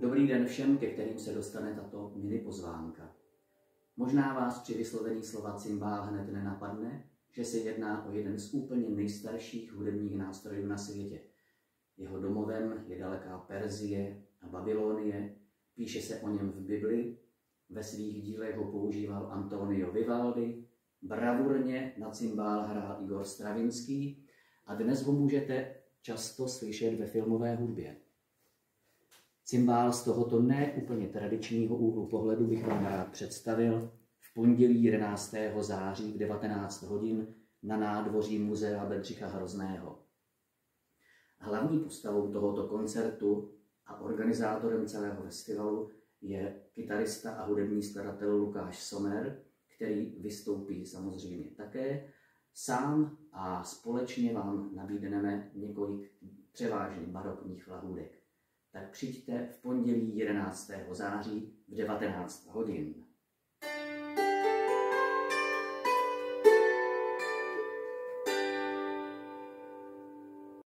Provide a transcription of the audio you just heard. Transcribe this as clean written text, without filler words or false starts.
Dobrý den všem, ke kterým se dostane tato mini pozvánka. Možná vás při vyslovení slova cymbál hned nenapadne, že se jedná o jeden z úplně nejstarších hudebních nástrojů na světě. Jeho domovem je daleká Persie a Babylonie, píše se o něm v Bibli, ve svých dílech ho používal Antonio Vivaldi, bravurně na cymbál hrál Igor Stravinský a dnes ho můžete často slyšet ve filmové hudbě. Cymbál z tohoto neúplně tradičního úhlu pohledu bych vám rád představil v pondělí 11. září v 19 hodin na nádvoří muzea Bedřicha Hrozného. Hlavní postavou tohoto koncertu a organizátorem celého festivalu je kytarista a hudební skladatel Lukáš Sommer, který vystoupí samozřejmě také sám a společně vám nabídneme několik převážně barokních lahůdek. Tak přijďte v pondělí 11. září v 19 hodin.